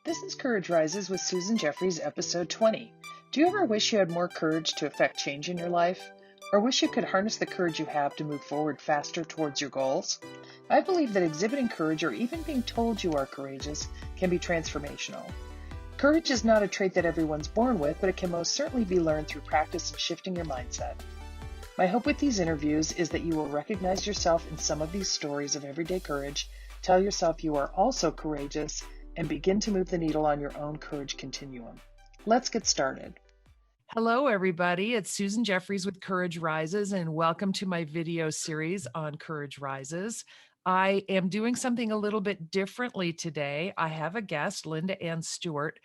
This is Courage Rises with Susan Jeffries, episode 20. Do you ever wish you had more courage to affect change in your life? Or wish you could harness the courage you have to move forward faster towards your goals? I believe that exhibiting courage, or even being told you are courageous, can be transformational. Courage is not a trait that everyone's born with, but it can most certainly be learned through practice and shifting your mindset. My hope with these interviews is that you will recognize yourself in some of these stories of everyday courage, tell yourself you are also courageous, and begin to move the needle on your own courage continuum. Let's get started. Hello, everybody. It's Susan Jeffries with Courage Rises, and welcome to my video series on Courage Rises. I am doing something a little bit differently today. I have a guest, Linda Ann Stewart,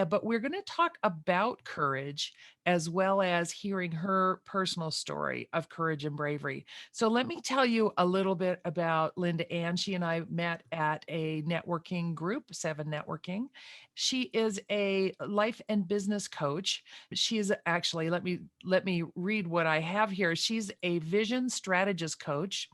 but we're going to talk about courage as well as hearing her personal story of courage and bravery. So let me tell you a little bit about Linda Ann. She and I met at a networking group, 7 Networking. She is a life and business coach. She is actually, let me read what I have here. She's a vision strategist coach.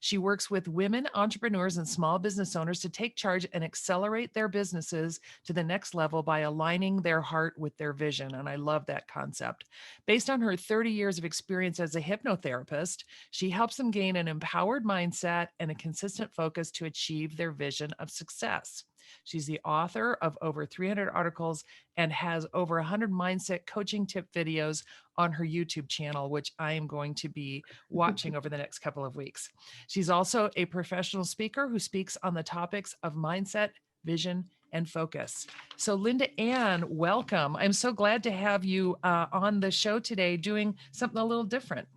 She works with women entrepreneurs and small business owners to take charge and accelerate their businesses to the next level by aligning their heart with their vision. And I love that concept. Based on her 30 years of experience as a hypnotherapist, she helps them gain an empowered mindset and a consistent focus to achieve their vision of success. She's the author of over 300 articles and has over 100 mindset coaching tip videos on her YouTube channel, which I am going to be watching over the next couple of weeks. She's also a professional speaker who speaks on the topics of mindset, vision, and focus. So Linda Ann, welcome. I'm so glad to have you on the show today doing something a little different.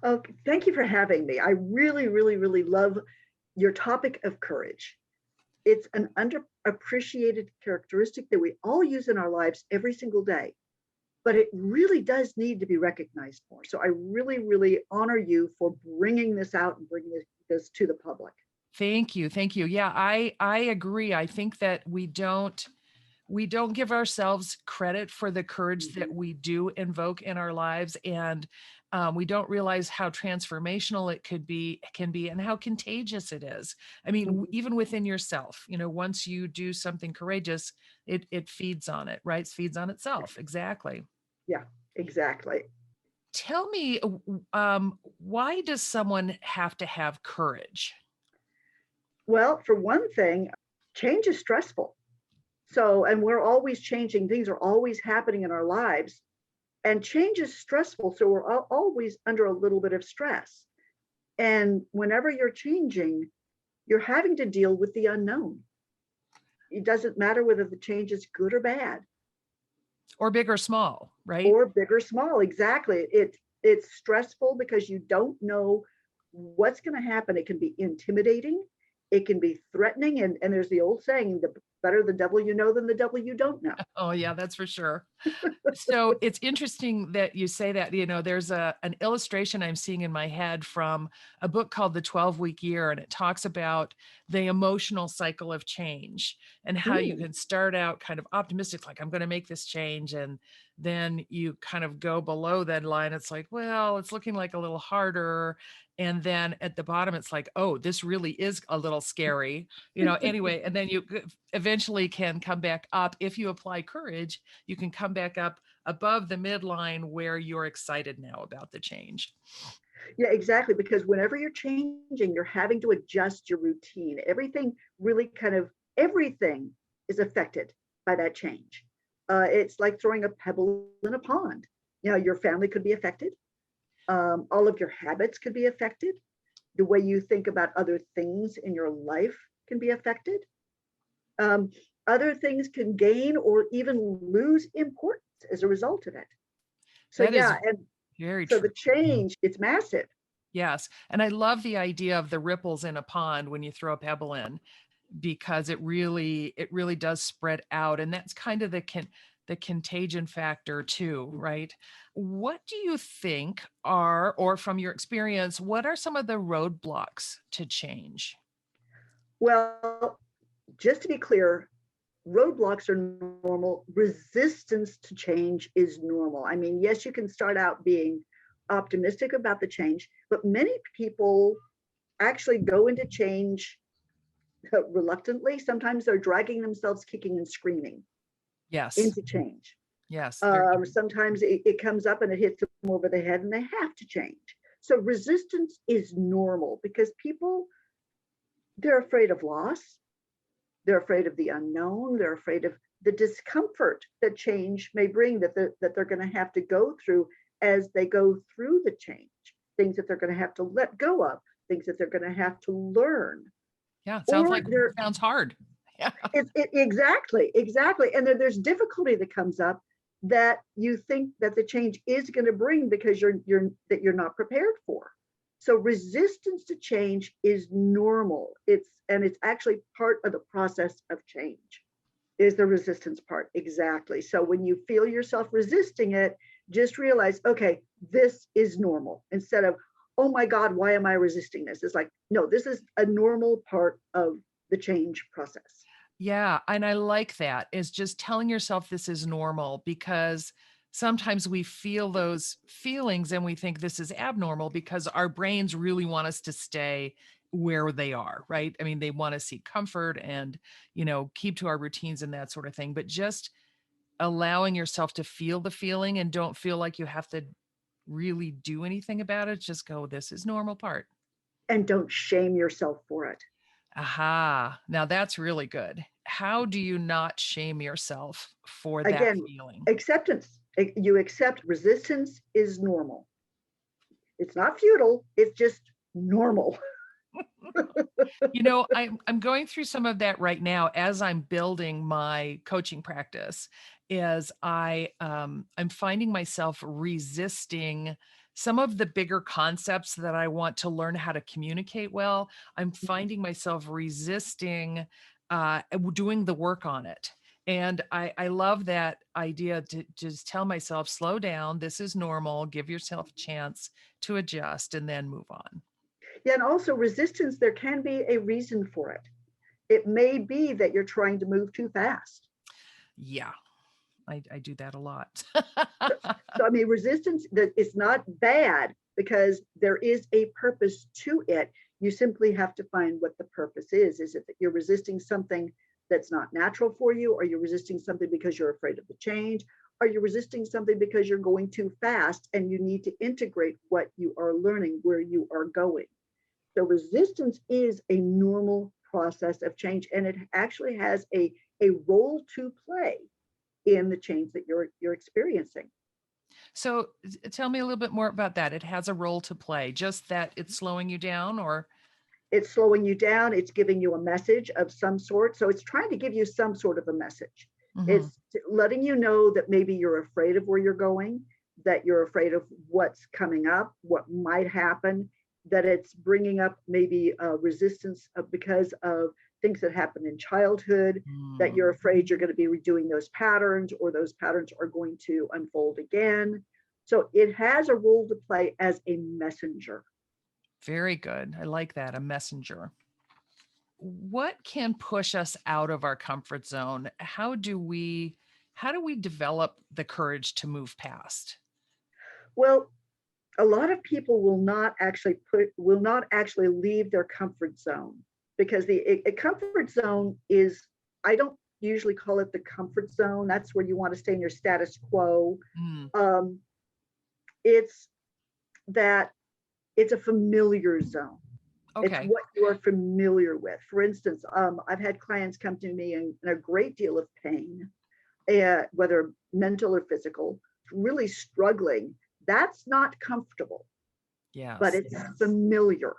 Oh, thank you for having me. I really love your topic of courage. It's an underappreciated characteristic that we all use in our lives every single day, but it really does need to be recognized more. So I really honor you for bringing this out and bringing this to the public. Thank you. Thank you. Yeah, I agree. I think that we don't give ourselves credit for the courage that we do invoke in our lives, and we don't realize how transformational it can be, and how contagious it is. I mean, even within yourself, once you do something courageous, it feeds on it, right? It feeds on itself. Exactly. Yeah, exactly. Tell me, why does someone have to have courage? Well, for one thing, change is stressful. So, and we're always changing, things are always happening in our lives. And change is stressful. So we're always under a little bit of stress. And whenever you're changing, you're having to deal with the unknown. It doesn't matter whether the change is good or bad. Or big or small, right? Or big or small, exactly. It's stressful because you don't know what's going to happen. It can be intimidating. It can be threatening. And there's the old saying, the better the devil you know than the devil you don't know. Oh, yeah, that's for sure. So it's interesting that you say that. There's an illustration I'm seeing in my head from a book called The 12-Week Year, and it talks about the emotional cycle of change and how you can start out kind of optimistic, like I'm going to make this change, and then you kind of go below that line. It's like, well, it's looking like a little harder. And then at the bottom, it's like, oh, this really is a little scary, anyway. And then you eventually can come back up. If you apply courage, you can come back up above the midline where you're excited now about the change. Yeah, exactly. Because whenever you're changing, you're having to adjust your routine. Everything is affected by that change. It's like throwing a pebble in a pond. Your family could be affected. All of your habits could be affected. The way you think about other things in your life can be affected. Other things can gain or even lose importance as a result of it. So that yeah, and very so true. the change, it's massive. Yes. And I love the idea of the ripples in a pond when you throw a pebble in, because it really does spread out. And that's kind of the contagion factor too, right? What do you think are, or from your experience, what are some of the roadblocks to change? Well, just to be clear, roadblocks are normal. Resistance to change is normal. I mean, yes, you can start out being optimistic about the change, but many people actually go into change reluctantly. Sometimes they're dragging themselves kicking and screaming Yes. into change. Yes. Very good. Sometimes it comes up and it hits them over the head and they have to change. So resistance is normal because people, they're afraid of loss. They're afraid of the unknown. They're afraid of the discomfort that change may bring, that they're going to have to go through as they go through the change, things that they're going to have to let go of, things that they're going to have to learn. Yeah. It Or they're sounds hard. Yeah. exactly. And there's difficulty that comes up that you think that the change is going to bring because you're not prepared for. So resistance to change is normal. It's actually part of the process of change, is the resistance part. Exactly. So when you feel yourself resisting it, just realize, okay, this is normal, instead of, oh my God, why am I resisting this? It's like, no, this is a normal part of the change process. Yeah. And I like that, is just telling yourself this is normal, because sometimes we feel those feelings and we think this is abnormal because our brains really want us to stay where they are, right? I mean, they want to seek comfort and, keep to our routines and that sort of thing. But just allowing yourself to feel the feeling and don't feel like you have to really do anything about it. Just go, this is normal part. And don't shame yourself for it. Aha. Now that's really good. How do you not shame yourself for that Again, feeling? acceptance. You accept resistance is normal. It's not futile, it's just normal. I'm going through some of that right now as I'm building my coaching practice. I'm finding myself resisting some of the bigger concepts that I want to learn how to communicate well. I'm finding myself resisting doing the work on it. And I love that idea to just tell myself, slow down, this is normal, give yourself a chance to adjust and then move on. Yeah, and also resistance, there can be a reason for it. It may be that you're trying to move too fast. Yeah, I do that a lot. So I mean, resistance that is not bad because there is a purpose to it. You simply have to find what the purpose is. Is it that you're resisting something that's not natural for you? Are you resisting something because you're afraid of the change? Are you resisting something because you're going too fast and you need to integrate what you are learning where you are going? So resistance is a normal process of change, and it actually has a role to play in the change that you're experiencing. So tell me a little bit more about that. It has a role to play, just that it's slowing you down, or? It's slowing you down, it's giving you a message of some sort. So it's trying to give you some sort of a message. Mhm. It's letting you know that maybe you're afraid of where you're going, that you're afraid of what's coming up, what might happen, that it's bringing up maybe resistance because of things that happened in childhood, that you're Mm. afraid you're going to be redoing those patterns or those patterns are going to unfold again. So it has a role to play as a messenger. Very good. I like that. A messenger. What can push us out of our comfort zone? How do we develop the courage to move past? Well, a lot of people will not actually leave their comfort zone because a comfort zone is, I don't usually call it the comfort zone. That's where you want to stay in your status quo. Mm, um, it's that it's a familiar zone. It's okay. what you are familiar with. For instance, I've had clients come to me in a great deal of pain, whether mental or physical, really struggling. That's not comfortable, but Yes. it's familiar.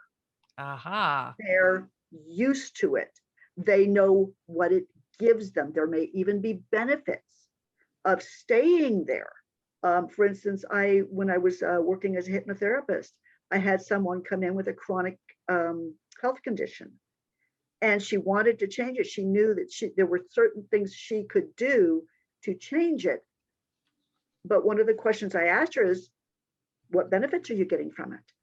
Aha. They're used to it. They know what it gives them. There may even be benefits of staying there. For instance, when I was working as a hypnotherapist, I had someone come in with a chronic health condition, and she wanted to change it. She knew that there were certain things she could do to change it. But one of the questions I asked her is, "What benefits are you getting from it?"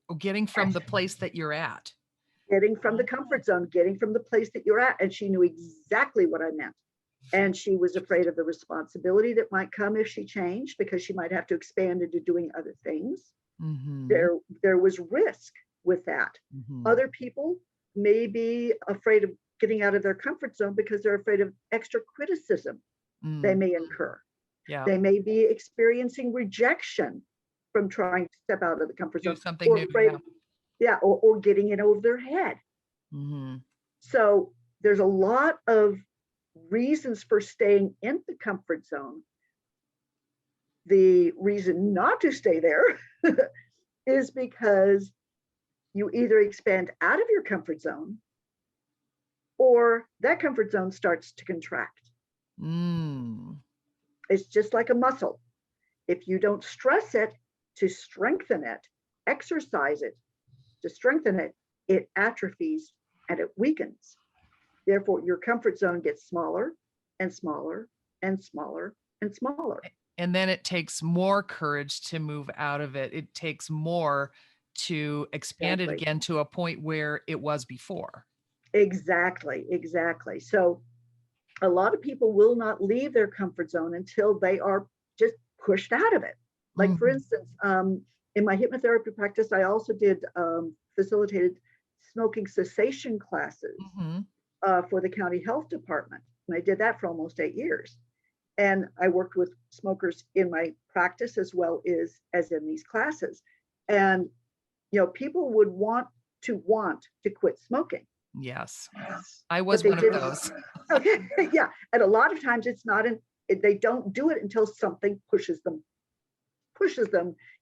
Oh, getting from the place that you're at. Getting from the Oh. comfort zone, getting from the place that you're at. And she knew exactly what I meant. And she was afraid of the responsibility that might come if she changed because she might have to expand into doing other things. Mm-hmm. There was risk with that. Mm-hmm. Other people may be afraid of getting out of their comfort zone because they're afraid of extra criticism they may incur. Yeah. They may be experiencing rejection from trying to step out of the comfort Do zone, something or new. afraid, or getting it over their head. So there's a lot of reasons for staying in the comfort zone. The reason not to stay there is because you either expand out of your comfort zone or that comfort zone starts to contract. It's just like a muscle. If you don't stress it to strengthen it, exercise it to strengthen it, it atrophies and it weakens. Therefore, your comfort zone gets smaller and smaller and smaller and smaller. And then it takes more courage to move out of it. It takes more to expand it again to a point where it was before. Exactly. So a lot of people will not leave their comfort zone until they are just pushed out of it. Like, for instance, in my hypnotherapy practice, I also did facilitated smoking cessation classes for the county health department. And I did that for almost 8 years. And I worked with smokers in my practice as well as in these classes. And, people would want to quit smoking. Yes. I was one of those. Okay. Yeah. And a lot of times they don't do it until something pushes them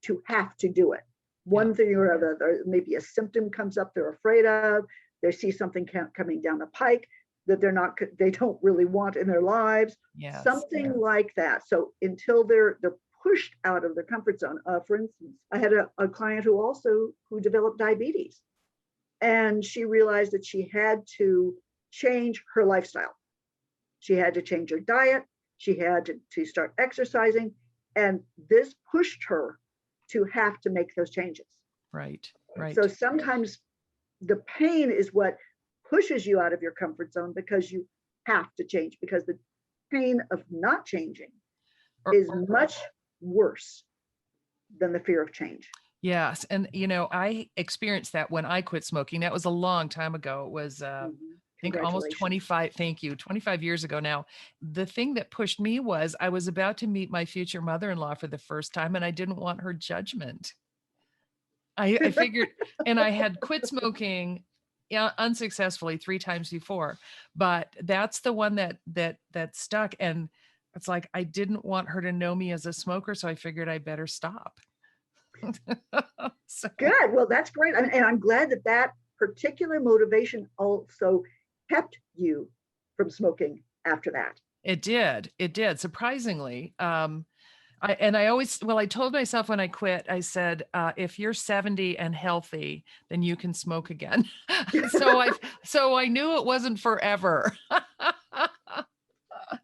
to have to do it. One thing or other, maybe a symptom comes up they're afraid of, they see something coming down the pike that they don't really want in their lives, something like that. So until they're pushed out of their comfort zone. For instance, I had a client who developed diabetes, and she realized that she had to change her lifestyle. She had to change her diet. She had to start exercising, and this pushed her to have to make those changes. Right. So sometimes the pain is what pushes you out of your comfort zone because you have to change, because the pain of not changing is much worse than the fear of change. Yes. And, I experienced that when I quit smoking. That was a long time ago. It was, I think almost 25 years ago now. The thing that pushed me was I was about to meet my future mother-in-law for the first time, and I didn't want her judgment. I figured, and I had quit smoking unsuccessfully 3 times before, but that's the one that stuck. And it's like, I didn't want her to know me as a smoker, so I figured I better stop. Good. Well, that's great. And I'm glad that particular motivation also kept you from smoking after that. It did. Surprisingly. I told myself when I quit, I said, if you're 70 and healthy, then you can smoke again. So I knew it wasn't forever.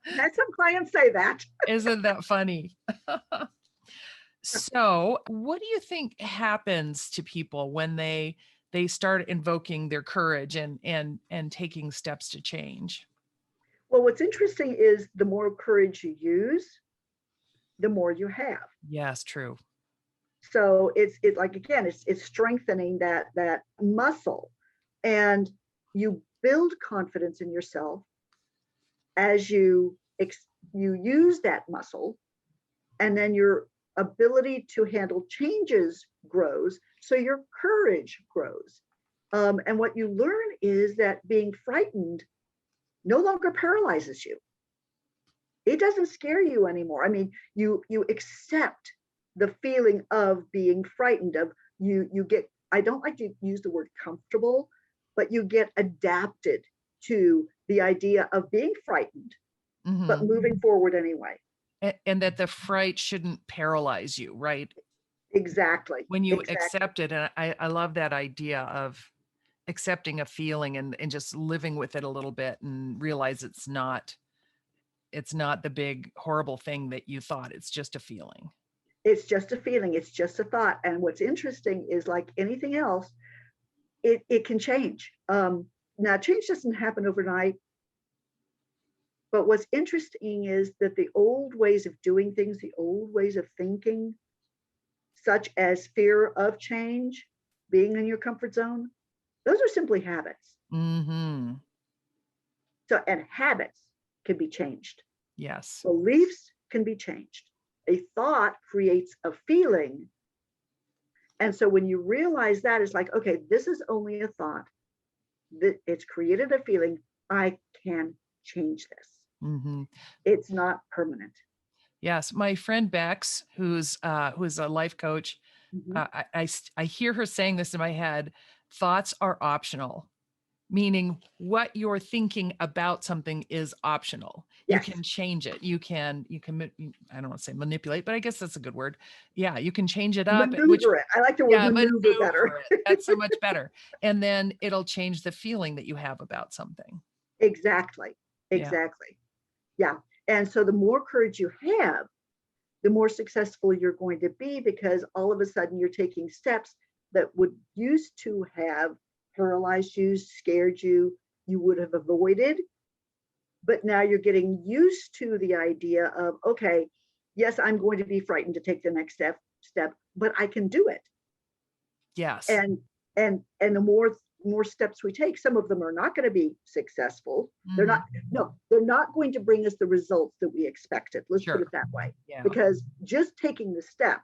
Had some clients say that. Isn't that funny? So what do you think happens to people when they start invoking their courage and taking steps to change? Well, what's interesting is the more courage you use, the more you have. Yes, true. So it's like, again, it's strengthening that muscle, and you build confidence in yourself as you use that muscle, and then your ability to handle changes grows, so your courage grows. And what you learn is that being frightened no longer paralyzes you. It doesn't scare you anymore. I mean, you accept the feeling of being frightened. You get, I don't like to use the word comfortable, but you get adapted to the idea of being frightened, but moving forward anyway. And that the fright shouldn't paralyze you, right? Exactly. When you accept it. And I love that idea of accepting a feeling and just living with it a little bit and realize it's not the big horrible thing that you thought. It's just a feeling. It's just a feeling. It's just a thought. And what's interesting is, like anything else, it can change. Now, change doesn't happen overnight. But what's interesting is that the old ways of doing things, the old ways of thinking, such as fear of change, being in your comfort zone, Those are simply habits. Mm-hmm. So, and habits can be changed. Yes. Beliefs can be changed. A thought creates a feeling. And so when you realize that, it's like, okay, this is only a thought. It's created a feeling. I can change this. Mm-hmm. It's not permanent. Yes. My friend Bex, who's a life coach, Mm-hmm. I hear her saying this in my head, thoughts are optional, meaning what you're thinking about something is optional. You Yes. can change it. I don't want to say manipulate, but I guess that's a good word. Yeah. You can change it up, which, Maneuver it. I like the word yeah, maneuver better. it. That's so much better. And then it'll change the feeling that you have about something. Exactly. Yeah. Exactly. Yeah. And so the more courage you have, the more successful you're going to be, because all of a sudden you're taking steps that would used to have paralyzed you, scared you, you would have avoided. But now you're getting used to the idea of, okay, yes, I'm going to be frightened to take the next step, but I can do it. Yes. And the more steps we take, some of them are not going to be successful. They're not, no, they're not going to bring us the results that we expected. Let's put it that way. Yeah. Because just taking the step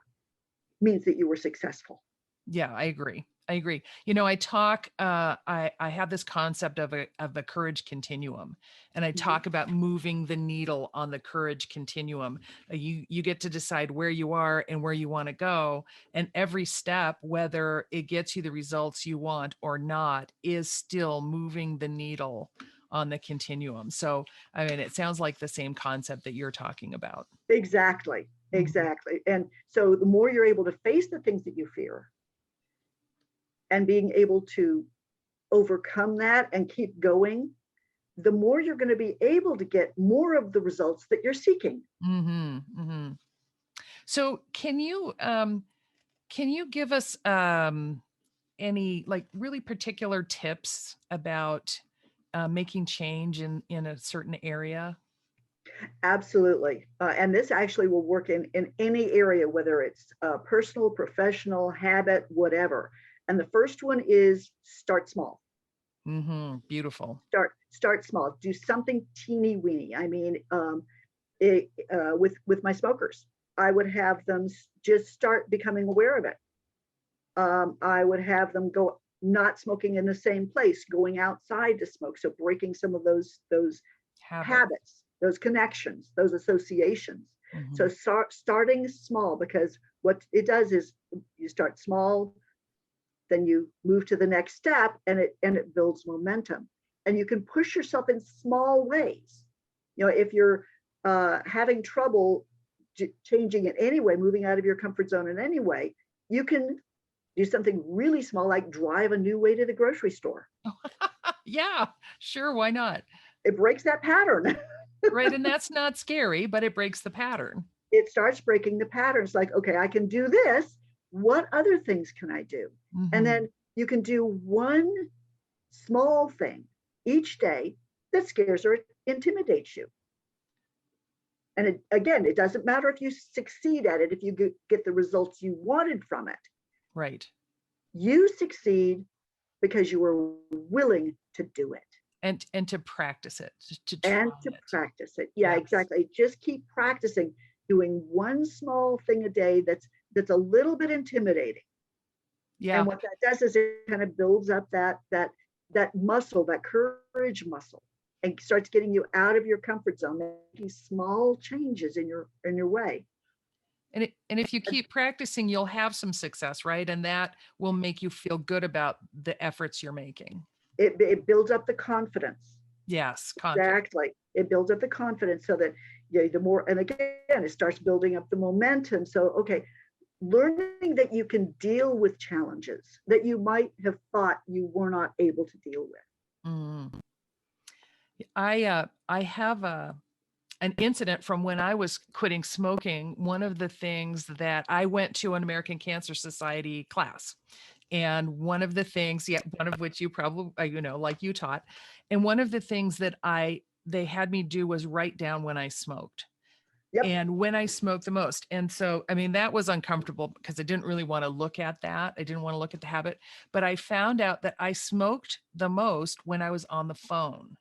means that you were successful. Yeah, I agree. I talk, I have this concept of the courage continuum, and I talk about moving the needle on the courage continuum. You get to decide where you are and where you want to go. And every step, whether it gets you the results you want or not, is still moving the needle on the continuum. So, I mean, it sounds like the same concept that you're talking about. Exactly. And so the more you're able to face the things that you fear and being able to overcome that and keep going, the more you're going to be able to get more of the results that you're seeking. So can you give us any like really particular tips about making change in a certain area? Absolutely. And this actually will work in any area, whether it's personal, professional, habit, whatever. And the first one is start small. Beautiful. Start small. Do something teeny weeny. I mean, with my smokers, I would have them just start becoming aware of it. I would have them go not smoking in the same place, going outside to smoke. So breaking some of those habits, those connections, those associations. So starting small, because what it does is you start small, then you move to the next step, and it builds momentum. And you can push yourself in small ways. If you're having trouble changing in any way, moving out of your comfort zone in any way, you can do something really small, like drive a new way to the grocery store. Yeah, sure. Why not? It breaks that pattern. Right. And that's not scary, but it breaks the pattern. It starts breaking the patterns. Like, okay, I can do this. What other things can I do? And then you can do one small thing each day that scares or intimidates you. And again, it doesn't matter if you succeed at it, if you get the results you wanted from it. Right. You succeed because you were willing to do it. And to practice it. Practice it. Yeah, yes. Exactly. Just keep practicing doing one small thing a day that's a little bit intimidating. Yeah. And what that does is it kind of builds up that muscle, that courage muscle, and starts getting you out of your comfort zone, making small changes in your way. And if you keep practicing, you'll have some success, right? And that will make you feel good about the efforts you're making. It builds up the confidence. Yes, exactly. It builds up the confidence so that the more, and again, it starts building up the momentum. So, okay, learning that you can deal with challenges that you might have thought you were not able to deal with. I have an incident from when I was quitting smoking. One of the things that I went to an American Cancer Society class, and one of the things, one of which you probably, like you taught, and one of the things that they had me do was write down when I smoked. Yep. and when I smoked the most. And so, I mean, that was uncomfortable because I didn't really want to look at that. I didn't want to look at the habit, but I found out that I smoked the most when I was on the phone.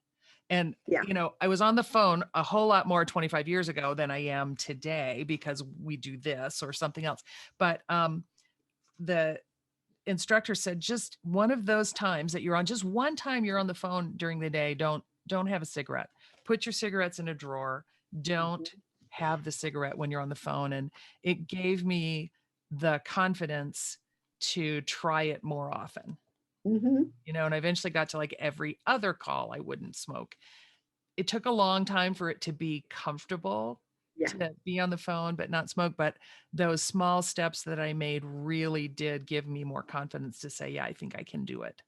And, Yeah. I was on the phone a whole lot more 25 years ago than I am today because we do this or something else. But the instructor said, just one of those times that you're on, just one time you're on the phone during the day, don't have a cigarette. Put your cigarettes in a drawer. Don't Mhm. have the cigarette when you're on the phone. And it gave me the confidence to try it more often. Mhm. And I eventually got to like every other call I wouldn't smoke. It took a long time for it to be comfortable Yeah. to be on the phone but not smoke, but those small steps that I made really did give me more confidence to say, yeah, I think I can do it.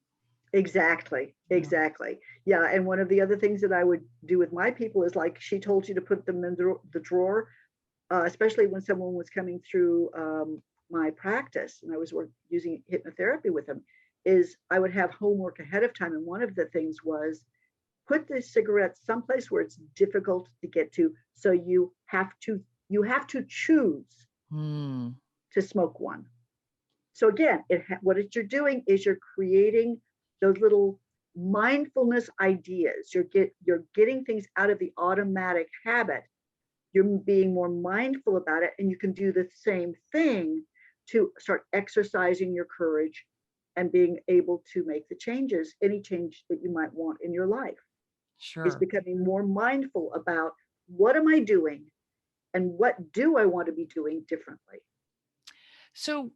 Exactly. Yeah. Exactly. Yeah. And one of the other things that I would do with my people is like she told you to put them in the drawer, especially when someone was coming through my practice and I was using hypnotherapy with them, is I would have homework ahead of time. And one of the things was put the cigarettes someplace where it's difficult to get to. So you have to choose Hmm. to smoke one. So again, you're doing is you're creating those little mindfulness ideas. You're getting things out of the automatic habit. You're being more mindful about it, and you can do the same thing to start exercising your courage and being able to make the changes, any change that you might want in your life. Is Sure. becoming more mindful about what am I doing and what do I want to be doing differently. So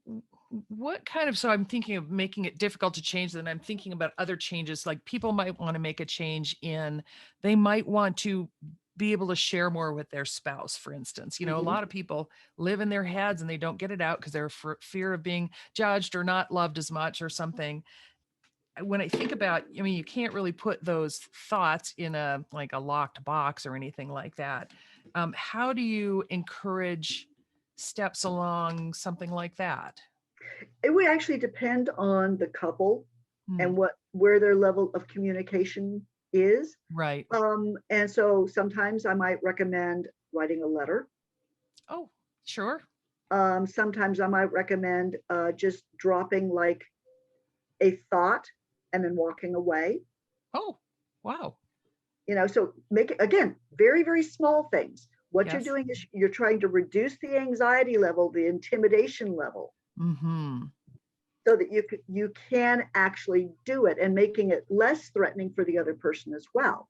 what kind of, so I'm thinking of making it difficult to change, then I'm thinking about other changes. Like people might want to make a change they might want to be able to share more with their spouse, for instance. A Mm-hmm. lot of people live in their heads and they don't get it out because they're fear of being judged or not loved as much or something. When I think about, I mean, you can't really put those thoughts in a like a locked box or anything like that. How do you encourage steps along something like that? It would actually depend on the couple Hmm. and where their level of communication is. Right. And so sometimes I might recommend writing a letter. Oh, sure. Sometimes I might recommend just dropping like a thought and then walking away. Oh, wow. So make it again very, very small things. What you're Yes. doing is you're trying to reduce the anxiety level, the intimidation level, Hmm. so that you can actually do it and making it less threatening for the other person as well.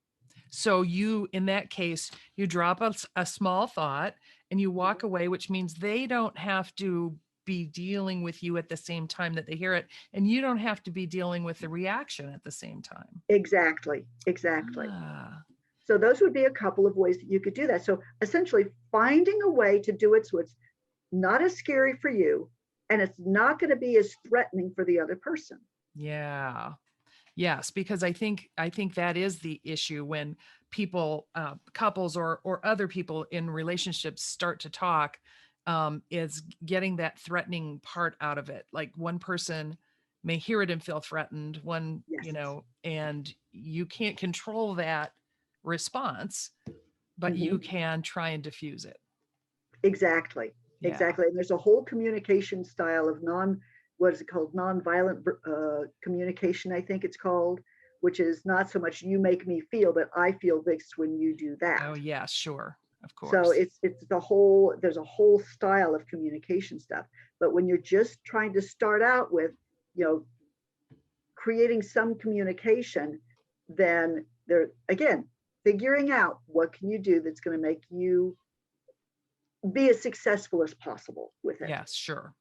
So you, in that case, you drop a small thought and you walk Mhm. away, which means they don't have to be dealing with you at the same time that they hear it, and you don't have to be dealing with the reaction at the same time. Exactly, exactly. Ah, So those would be a couple of ways that you could do that. So essentially finding a way to do it so it's not as scary for you and it's not going to be as threatening for the other person. yeah. Yes, because I think that is the issue when people, couples or other people in relationships start to talk, is getting that threatening part out of it. Like one person may hear it and feel threatened, Yes. and you can't control that response, but you Mhm. can try and diffuse it. Exactly. Yeah. Exactly. And there's a whole communication style of what is it called? Nonviolent communication, I think it's called, which is not so much you make me feel, but I feel this when you do that. Oh, yeah, sure. Of So course. there's a whole style of communication stuff. But when you're just trying to start out with, you know, creating some communication, then there again, figuring out what can you do that's going to make you be as successful as possible with it. Yes, sure.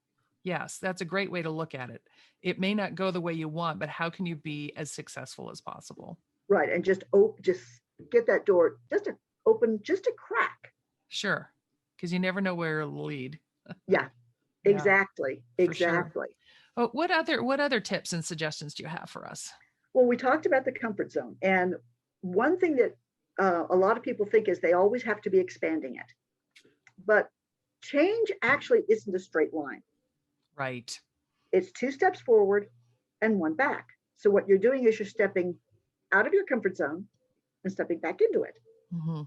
Yes, that's a great way to look at it. It may not go the way you want, but how can you be as successful as possible? Right. And just get that door open just a crack. Sure. Because you never know where it'll lead. Yeah, Yeah, exactly. for sure. Exactly. Oh, what other tips and suggestions do you have for us? Well, we talked about the comfort zone. And one thing that a lot of people think is they always have to be expanding it. But change actually isn't a straight line. Right. It's two steps forward and one back. So what you're doing is you're stepping out of your comfort zone and stepping back into it. Hmm.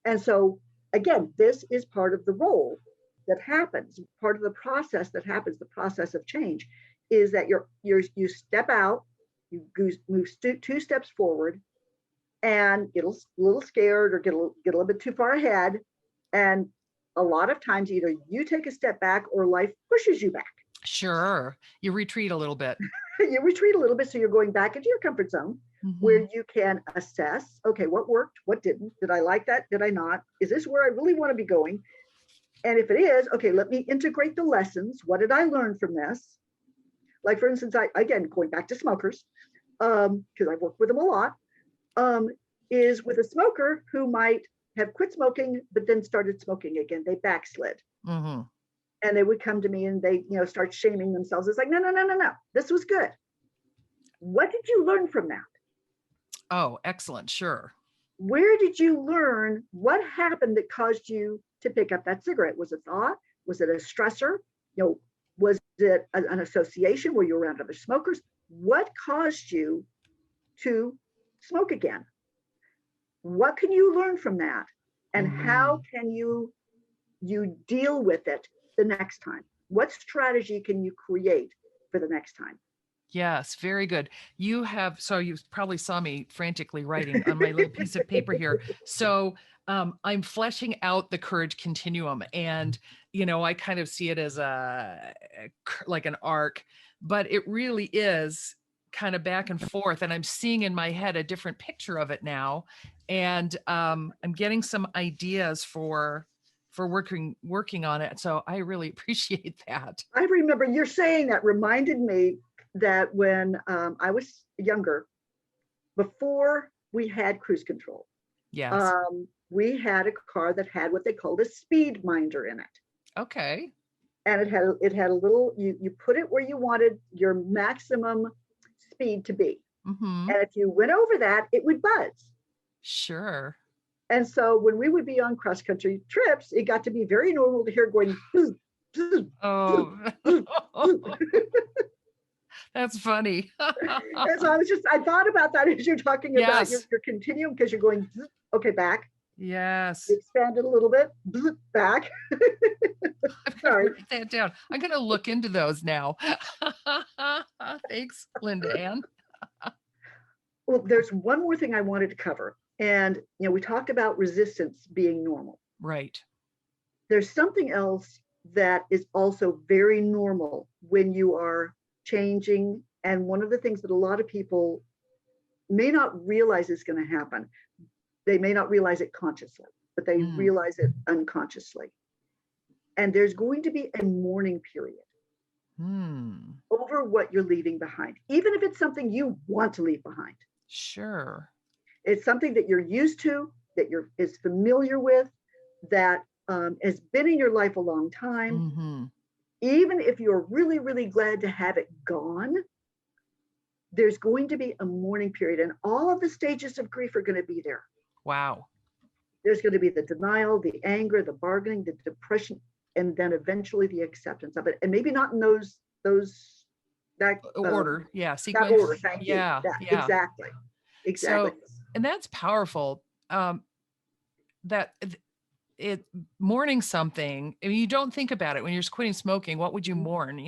And so again, this is part of the role that happens, part of the process that happens, the process of change is that you step out, you move 2 steps forward and get a little scared or get a little bit too far ahead. And a lot of times either you take a step back or life pushes you back. Sure. You retreat a little bit. You retreat a little bit. So you're going back into your comfort zone where you can assess, okay, what worked, what didn't? Did I like that? Did I not? Is this where I really want to be going? And if it is, okay, let me integrate the lessons. What did I learn from this? Like, for instance, again, going back to smokers, because I've worked with them a lot, is with a smoker who might have quit smoking, but then started smoking again. They backslid. And they would come to me and they, start shaming themselves. It's like, no. This was good. What did you learn from that? Oh, excellent. Sure. Where did you learn? What happened that caused you to pick up that cigarette? Was it thought? Was it a stressor? Was it an association where you were around other smokers? What caused you to smoke again? What can you learn from that? And how can you deal with it the next time? What strategy can you create for the next time? Yes, very good. You probably saw me frantically writing on my little piece of paper here. So I'm fleshing out the courage continuum, and I kind of see it as like an arc, but it really is kind of back and forth. And I'm seeing in my head a different picture of it now, and I'm getting some ideas for working on it. So I really appreciate that. I remember you're saying that reminded me that when I was younger, before we had cruise control, yes, we had a car that had what they called a speed minder in it. Okay. And it had a little, you put it where you wanted your maximum speed to be. And if you went over that, it would buzz. Sure. And so when we would be on cross country trips, it got to be very normal to hear going, oh. That's funny. And so I thought about that as you're talking about your continuum, because you're going, okay, back. Yes. Expand it a little bit, back. Sorry. Write that down. I'm going to look into those now. Thanks, Linda Ann. Well, there's one more thing I wanted to cover. And, we talked about resistance being normal. Right. There's something else that is also very normal when you are changing. And one of the things that a lot of people may not realize is going to happen, they may not realize it consciously, but they realize it unconsciously. And there's going to be a mourning period over what you're leaving behind, even if it's something you want to leave behind. Sure. It's something that you're used to, that is familiar with, that has been in your life a long time. Even if you're really, really glad to have it gone, there's going to be a mourning period, and all of the stages of grief are going to be there. Wow. There's going to be the denial, the anger, the bargaining, the depression, and then eventually the acceptance of it. And maybe not in that order. Sequence. That order. Thank you. Yeah. Exactly. So, and that's powerful. Mourning something, I mean, you don't think about it when you're quitting smoking. What would you mourn,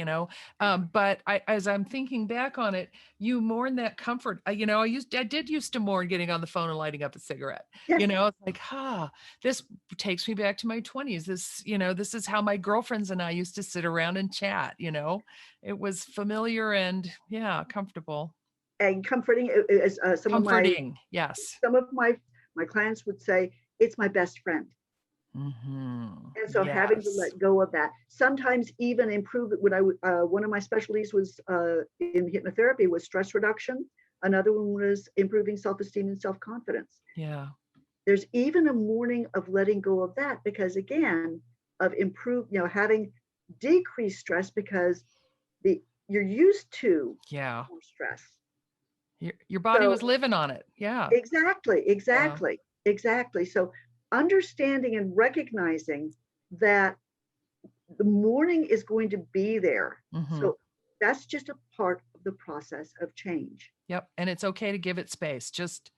but as I'm thinking back on it, you mourn that comfort. I did used to mourn getting on the phone and lighting up a cigarette. Yes. It's like, this takes me back to my 20s. This is how my girlfriends and I used to sit around and chat. It was familiar and comfortable and comforting. Yes. Some of my clients would say, it's my best friend. And so having to let go of that, sometimes even improve it. One of my specialties was in hypnotherapy was stress reduction. Another one was improving self-esteem and self-confidence. Yeah. There's even a mourning of letting go of that, because again, of having decreased stress, because you're used to more stress. Your body was living on it. Yeah. Exactly. So understanding and recognizing that the mourning is going to be there. So that's just a part of the process of change. Yep. And it's okay to give it space. Just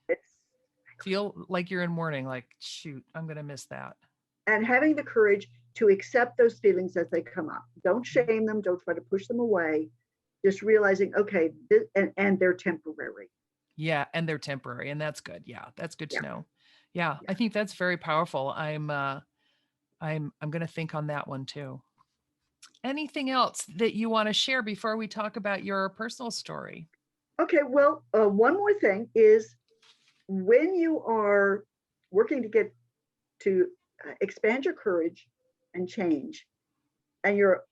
feel like you're in mourning, like, shoot, I'm going to miss that. and having the courage to accept those feelings as they come up. Don't shame them. Don't try to push them away. Just realizing, okay, and they're temporary. Yeah, and they're temporary, and that's good. Yeah, that's good to know. Yeah, Yeah. I think that's very powerful. I'm going to think on that one too. Anything else that you want to share before we talk about your personal story? Okay, well, one more thing is when you are working to get to expand your courage and change, and you're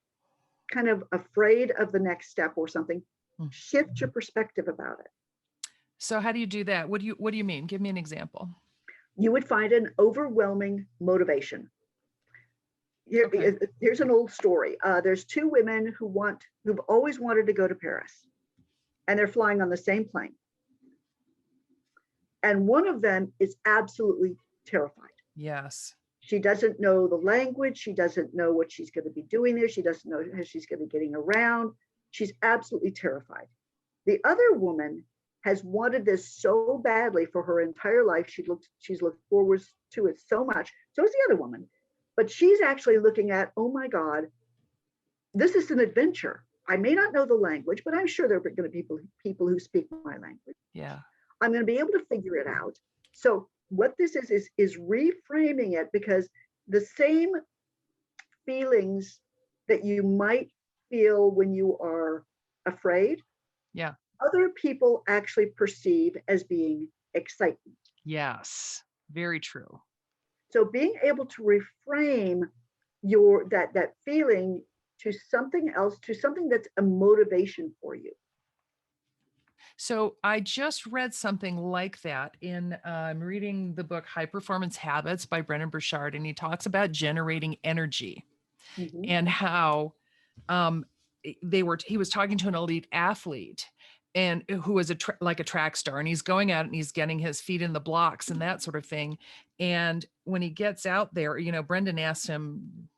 kind of afraid of the next step or something, shift your perspective about it. So how do you do that? What do you mean? Give me an example. You would find an overwhelming motivation. Okay. Here's an old story. There's two women who've always wanted to go to Paris, and they're flying on the same plane. And one of them is absolutely terrified. Yes. She doesn't know the language. She doesn't know what she's going to be doing there. She doesn't know how she's going to be getting around. She's absolutely terrified. The other woman has wanted this so badly for her entire life. She's looked forward to it so much. So is the other woman. But she's actually looking at, oh my God, this is an adventure. I may not know the language, but I'm sure there are going to be people who speak my language. Yeah. I'm going to be able to figure it out. So what this is reframing it, because the same feelings that you might feel when you are afraid, Yeah. other people actually perceive as being excitement. Yes. Very true. So being able to reframe that feeling to something else, to something that's a motivation for you. So I just read something like that I'm reading the book High Performance Habits by Brennan Burchard, and he talks about generating energy and how he was talking to an elite athlete and who was like a track star, and he's going out and he's getting his feet in the blocks and that sort of thing. And when he gets out there, Brendan asked him,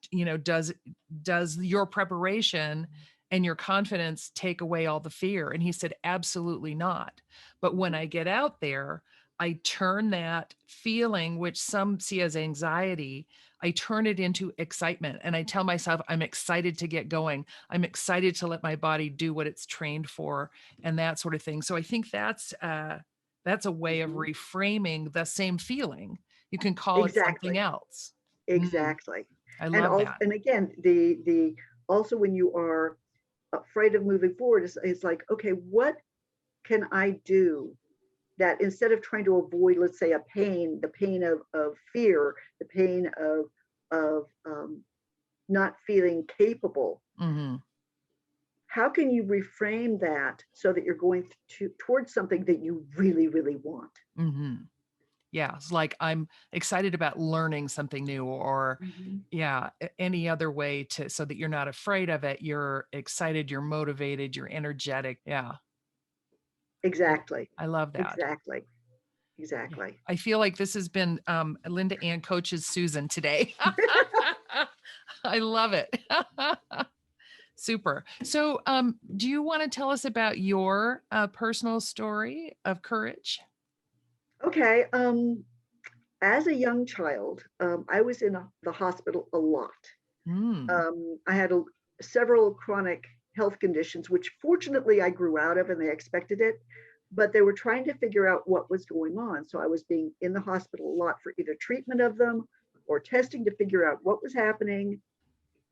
does your preparation and your confidence take away all the fear? And he said, absolutely not. But when I get out there, I turn that feeling, which some see as anxiety, I turn it into excitement. And I tell myself, I'm excited to get going. I'm excited to let my body do what it's trained for and that sort of thing. So I think that's a way of reframing the same feeling. You can call it something else. Exactly. I love that. And again, the also when you are afraid of moving forward, it's like, okay, what can I do that instead of trying to avoid, let's say, the pain of fear, the pain of not feeling capable, how can you reframe that so that you're going towards something that you really, really want? Yeah, it's like I'm excited about learning something new, or any other way so that you're not afraid of it. You're excited, you're motivated, you're energetic. Yeah. Exactly. I love that. Exactly. I feel like this has been Linda Ann coaches Susan today. I love it. Super. So do you want to tell us about your personal story of courage? Okay. As a young child, I was in the hospital a lot. I had several chronic health conditions, which fortunately I grew out of, and they expected it, but they were trying to figure out what was going on. So I was being in the hospital a lot for either treatment of them or testing to figure out what was happening.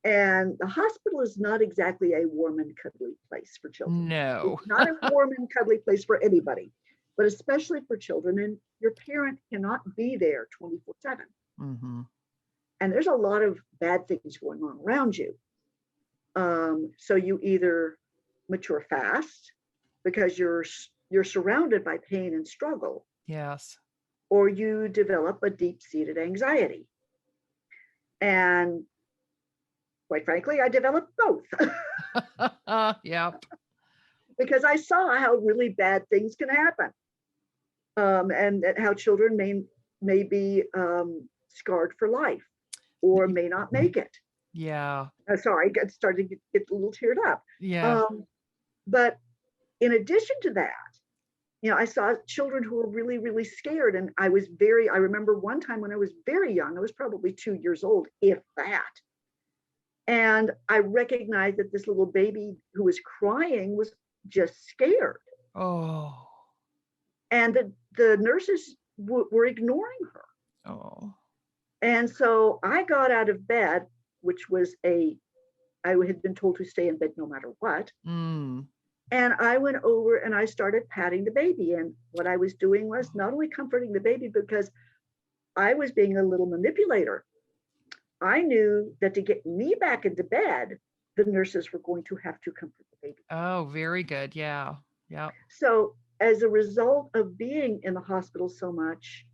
And the hospital is not exactly a warm and cuddly place for children. No. It's not a warm and cuddly place for anybody, but especially for children. And your parent cannot be there 24/7. And there's a lot of bad things going on around you. So you either mature fast because you're surrounded by pain and struggle. Yes. Or you develop a deep-seated anxiety. And quite frankly, I developed both. Yep. Because I saw how really bad things can happen. And how children may be scarred for life or may not make it. Yeah. Sorry, I started to get a little teared up. Yeah. But in addition to that, I saw children who were really, really scared. And I remember one time when I was very young, I was probably 2 years old, if that. And I recognized that this little baby who was crying was just scared. Oh. And the nurses were ignoring her. Oh. And so I got out of bed, which was I had been told to stay in bed no matter what. Mm. And I went over and I started patting the baby. And what I was doing was not only comforting the baby, because I was being a little manipulator. I knew that to get me back into bed, the nurses were going to have to comfort the baby. Oh, very good. Yeah. Yeah. So as a result of being in the hospital so much,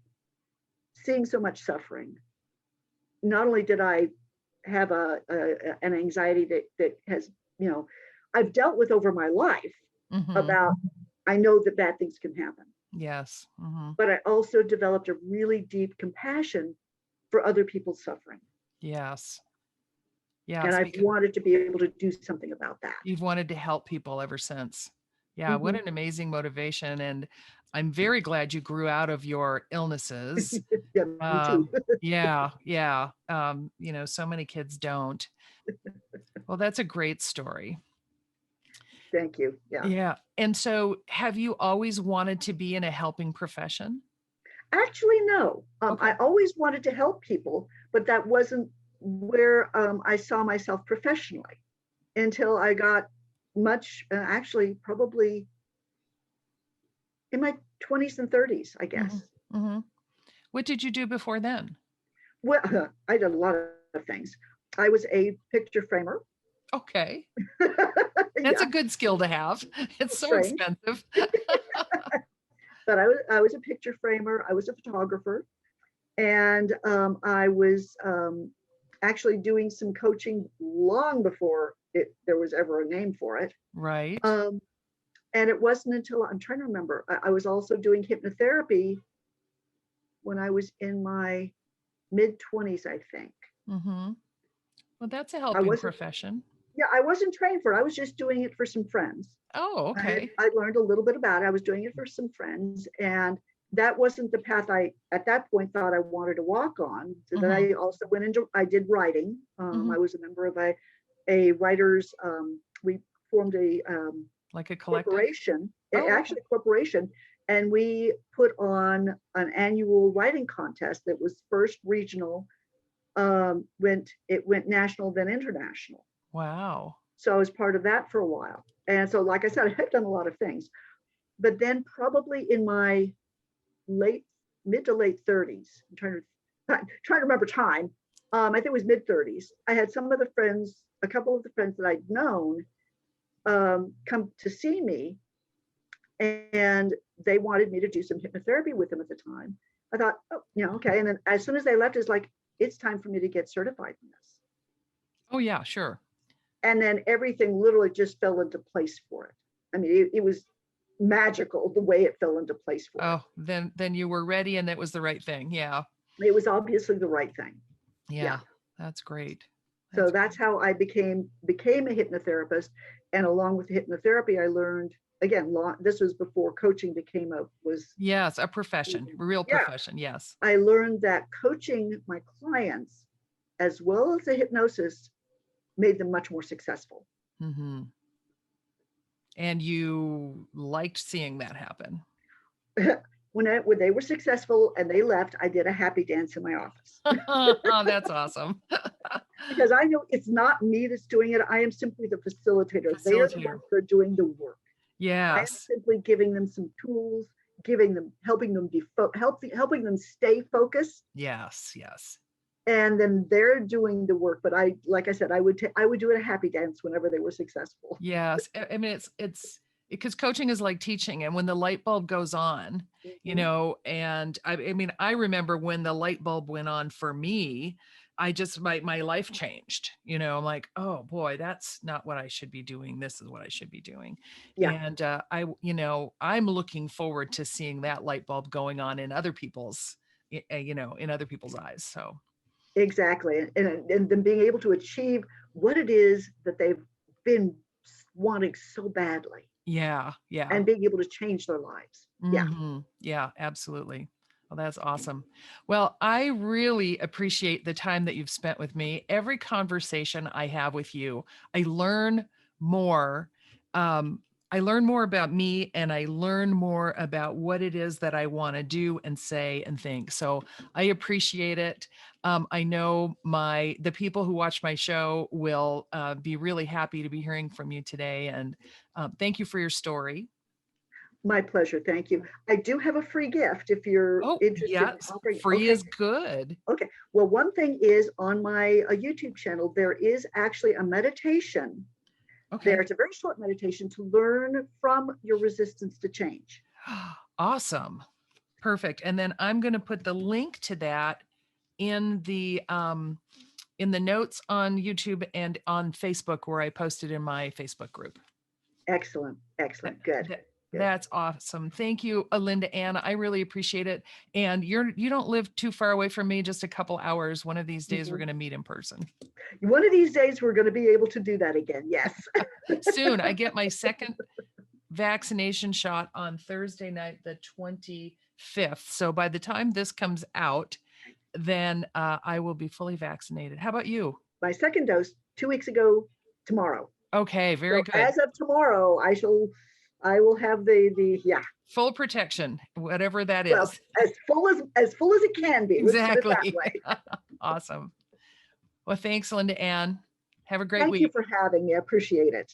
seeing so much suffering, not only did I have an anxiety that has, I've dealt with over my life about, I know that bad things can happen. Yes. But I also developed a really deep compassion for other people's suffering. Yes. Yes. And I've wanted to be able to do something about that. You've wanted to help people ever since. Yeah. What an amazing motivation. And I'm very glad you grew out of your illnesses. Yeah, me too. Yeah. Yeah. So many kids don't. Well, that's a great story. Thank you. Yeah. Yeah. And so have you always wanted to be in a helping profession? Actually, no. Okay. I always wanted to help people, but that wasn't where I saw myself professionally until I got actually probably in my 20s and 30s, I guess. What did you do before then? Well, I did a lot of things. I was a picture framer. Okay. That's a good skill to have. It's so expensive. But I was a picture framer. I was a photographer. And I was actually doing some coaching long before there was ever a name for it. Right. And it wasn't until, I'm trying to remember, I was also doing hypnotherapy when I was in my mid-20s, I think. Well, that's a helping profession. Yeah, I wasn't trained for it. I was just doing it for some friends. Oh, okay. I learned a little bit about it. I was doing it for some friends, and that wasn't the path I, at that point, thought I wanted to walk on. So then I also I did writing. I was a member of a writers, we formed like a collective? Corporation, actually a corporation, and we put on an annual writing contest that was first regional, it went national, then international. Wow. So I was part of that for a while. And so, like I said, I've done a lot of things. But then probably in my mid to late 30s, I'm trying to remember time. I think it was mid 30s. I had a couple of the friends that I'd known come to see me, and they wanted me to do some hypnotherapy with them at the time. I thought, okay. And then as soon as they left, it's like, it's time for me to get certified in this. Oh yeah, sure. And then everything literally just fell into place for it. I mean, it was magical the way it fell into place for it. Oh, then you were ready, and that was the right thing. Yeah. It was obviously the right thing. Yeah. That's great. That's how I became a hypnotherapist. And along with the hypnotherapy, I learned, again, this was before coaching yes, a profession, a real profession. Yes. I learned that coaching my clients, as well as the hypnosis, made them much more successful. And you liked seeing that happen. When they were successful and they left, I did a happy dance in my office. Oh, that's awesome. Because I know it's not me that's doing it. I am simply the facilitator. They are the ones that are doing the work. Yes. I am simply giving them some tools, helping them stay focused. Yes. Yes. And then they're doing the work. But like I said, I would do it a happy dance whenever they were successful. Yes. I mean, it's because coaching is like teaching, and when the light bulb goes on, and I remember when the light bulb went on for me, my life changed. I'm like, oh boy, that's not what I should be doing. This is what I should be doing. Yeah. And I'm looking forward to seeing that light bulb going on in other people's, in other people's eyes. So. Exactly. And then being able to achieve what it is that they've been wanting so badly. Yeah. Yeah. And being able to change their lives. Yeah. Yeah, absolutely. Well, that's awesome. Well, I really appreciate the time that you've spent with me. Every conversation I have with you, I learn more. Um, I learn more about me, and I learn more about what it is that I want to do and say and think. So I appreciate it. I know the people who watch my show will be really happy to be hearing from you today. And thank you for your story. My pleasure. Thank you. I do have a free gift if you're Oh, interested in yes. offering. Free Okay. is good. Okay. Well, one thing is on my YouTube channel, there is actually a meditation there. Okay. It's a very short meditation to learn from your resistance to change. Awesome. Perfect. And then I'm going to put the link to that in the notes on YouTube and on Facebook, where I posted in my Facebook group. Excellent. That, Excellent. Good. that- Good. that's awesome. Thank you, Linda Ann. I really appreciate it. And you don't live too far away from me, just a couple hours. One of these days we're going to meet in person. One of these days we're going to be able to do that again. Yes. Soon. I get my second vaccination shot on Thursday night, the 25th. So by the time this comes out, then I will be fully vaccinated. How about you? My second dose 2 weeks ago tomorrow. Okay, very good. As of tomorrow, I will have the full protection, whatever that well, is. as full as it can be. Exactly. Let's put it that way. Awesome. Well, thanks, Linda Ann. Have a great Thank week. you for having me. I appreciate it.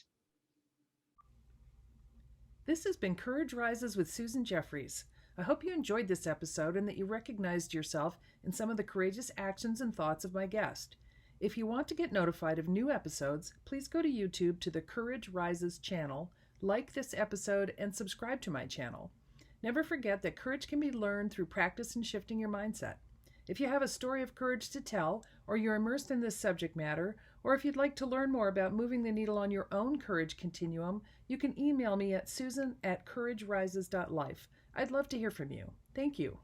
This has been Courage Rises with Susan Jeffries. I hope you enjoyed this episode and that you recognized yourself in some of the courageous actions and thoughts of my guest. If you want to get notified of new episodes, please go to YouTube to the Courage Rises channel, like this episode, and subscribe to my channel. Never forget that courage can be learned through practice and shifting your mindset. If you have a story of courage to tell, or you're immersed in this subject matter, or if you'd like to learn more about moving the needle on your own courage continuum, you can email me at susan@couragerises.life. I'd love to hear from you. Thank you.